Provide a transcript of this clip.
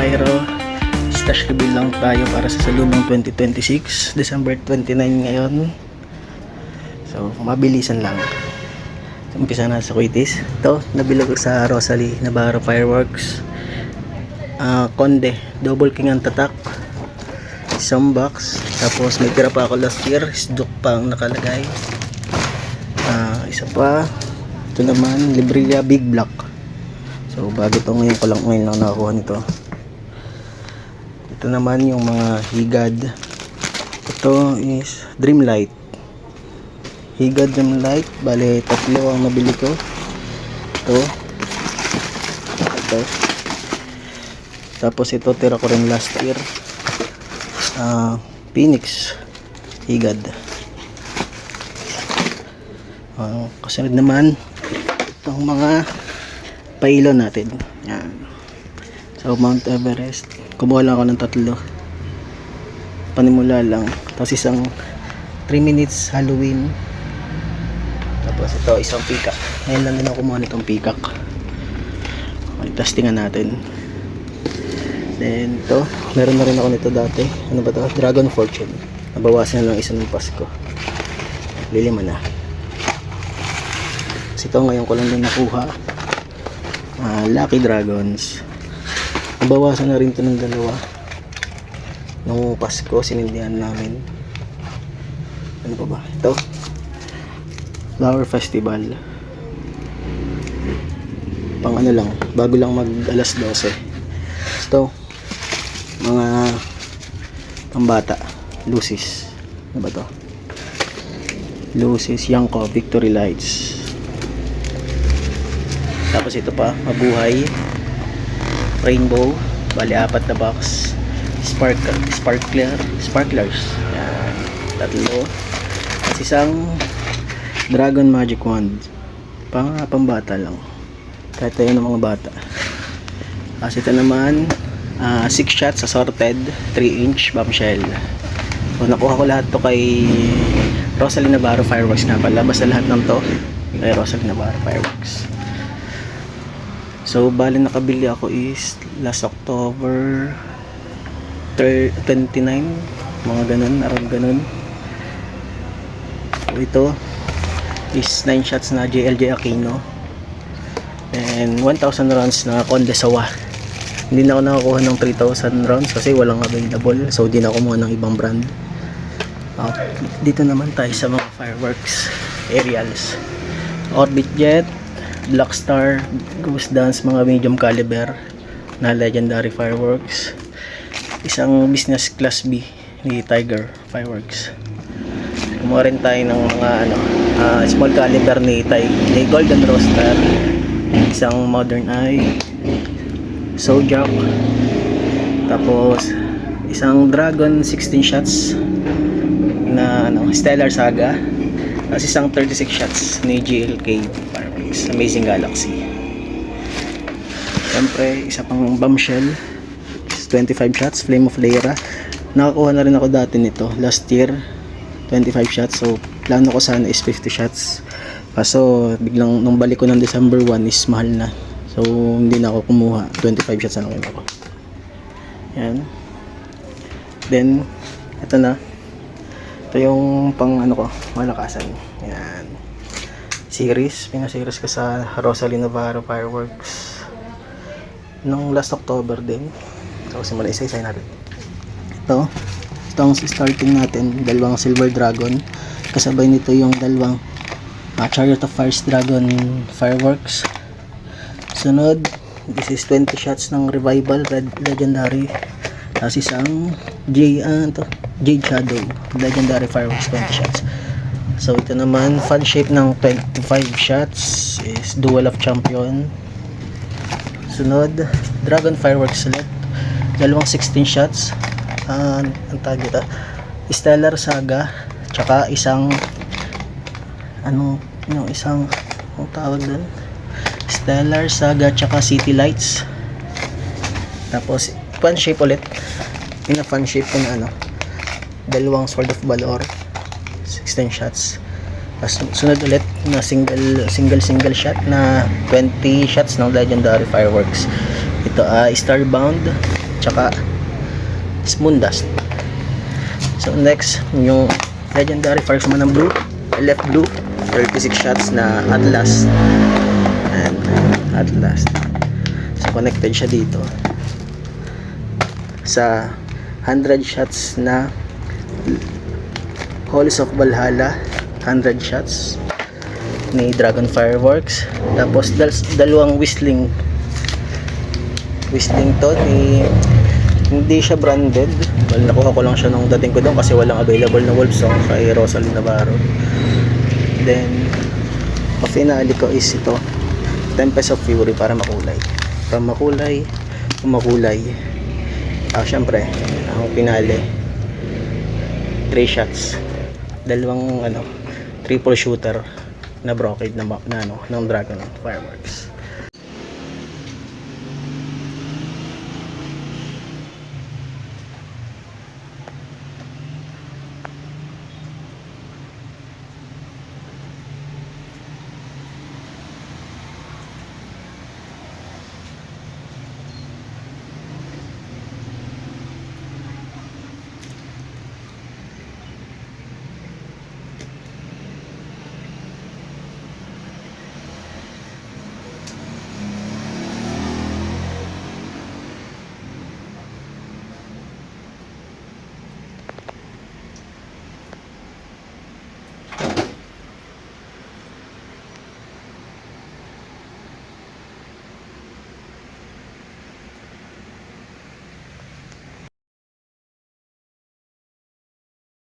Pyro. Stash reveal lang tayo para sa salubong 2026, December 29 ngayon. So mabilisan lang. So, umpisa na sa Quitis. Ito, nabili ko sa Rosalie Navarro Fireworks. Conde, double king ang tatak. Isang box. Tapos may tira pa ako last year. Sduk pa ang nakalagay. Isa pa. Ito naman, Libreria Big Block. So bago ito, ngayon lang nakakuha nito. Ito naman yung mga higad. Ito is Dreamlight. Higad Dreamlight. Bale, tatlo ang nabili ko. Ito. Tapos ito, tira ko rin last year. Phoenix. Higad. Kasunod naman, itong mga pailo natin. Yan. So, Mount Everest. Kumuha lang ako ng tatlo. Panimula lang. Tapos isang 3 minutes Halloween. Tapos ito, isang peacock. Ngayon lang din ako kumuha nitong peacock. Okay, testingan natin. Then ito, meron na rin ako nito dati. Ano ba ito? Dragon Fortune. Nabawasan na lang isa ng Pasko. Lilima na. Kasi ito, ngayon ko lang din nakuha. Lucky Dragons. Nabawasan na rin ito ng dalawa. Nung Pasko, sinindihan namin. Ano pa ba? Ito. Flower Festival. Pang ano lang. Bago lang mag alas 12. Ito. Mga pambata. Lucis. Ano ba ito? Lucis, Yanko, Victory Lights. Tapos ito pa. Mabuhay. Rainbow, bali 4 na box. Sparklers. Yan, tatlo. At isang Dragon Magic Wand. Pambata lang. Kahit tayo ng mga bata. Kasi ito naman, 6 shots assorted, 3-inch bombshell. So, nakuha ko lahat to kay Rosalie Navarro Fireworks nga pala. Basta lahat ng to kay Rosalie Navarro Fireworks. So, bali nakabili ako is last October 29, mga ganun, around ganun. So, ito is 9 shots na JLJ Aquino and 1,000 rounds na Conde Sawa. Hindi na ako nakakuha ng 3,000 rounds kasi walang available, so di na ako kumuha ng ibang brand. Dito naman tayo sa mga fireworks aerials. Orbit Jet, Black Star, Ghost Dance, mga medium caliber na legendary fireworks. Isang business class B ni Tiger Fireworks. Kumuha rin tayo ng mga small caliber ni Golden Roaster. Isang Modern Eye, Zodiac. Tapos isang Dragon 16 shots na Stellar Saga. Tapos isang 36 shots ni GLK Fireworks, Amazing Galaxy. Siyempre, isa pang bombshell, 25 shots, Flame of Lyra. Nakakuha na rin ako dati nito, last year, 25 shots. So, plano ko sana is 50 shots. Kaso, biglang, nung balik ko ng December 1 is mahal na. So, hindi na ako kumuha. 25 shots na lang ako. Yan. Then, ito na. Ito yung pang malakasan. Yan. Series. Pinaseries ko sa Rosalie Navarro Fireworks nung last October din. So, simula isa-isa natin. Ito ang starting natin. Dalawang Silver Dragon. Kasabay nito yung dalawang Chariot of Fire Dragon Fireworks. Sunod, this is 20 shots ng Revival Red Legendary. Tapos isang Jade Shadow Legendary Fireworks, 20 shots. So ito naman, fun shape ng 25 shots is Duel of Champion. Sunod, Dragon Fireworks Select, dalawang 16 shots. Ang tawag ito, Stellar Saga, tsaka isang isang tawag doon, Stellar Saga tsaka City Lights. Tapos fun shape ulit, fun shape na dalawang Sword of Valor, 16 shots. Tapos sunod ulit na single shot na 20 shots ng Legendary Fireworks. Ito Starbound, tsaka Spoon Dust. So next, yung legendary Marksman ng blue, LF blue, 36 shots na Atlas. And Atlas. So connected siya dito sa 100 shots na Halls of Valhalla, 100 shots ni Dragon Fireworks. Tapos dalawang whistling to ni, hindi siya branded. Well, nakuha ko lang siya nung dating ko doon kasi walang available na Wolf Song kay Rosalie Navarro. Then finale ko is ito, Tempest of Fury, para makulay. From makulay to makulay. Syempre ang finale 3 shots, dalawang triple shooter na brocade na ng Dragon Fireworks.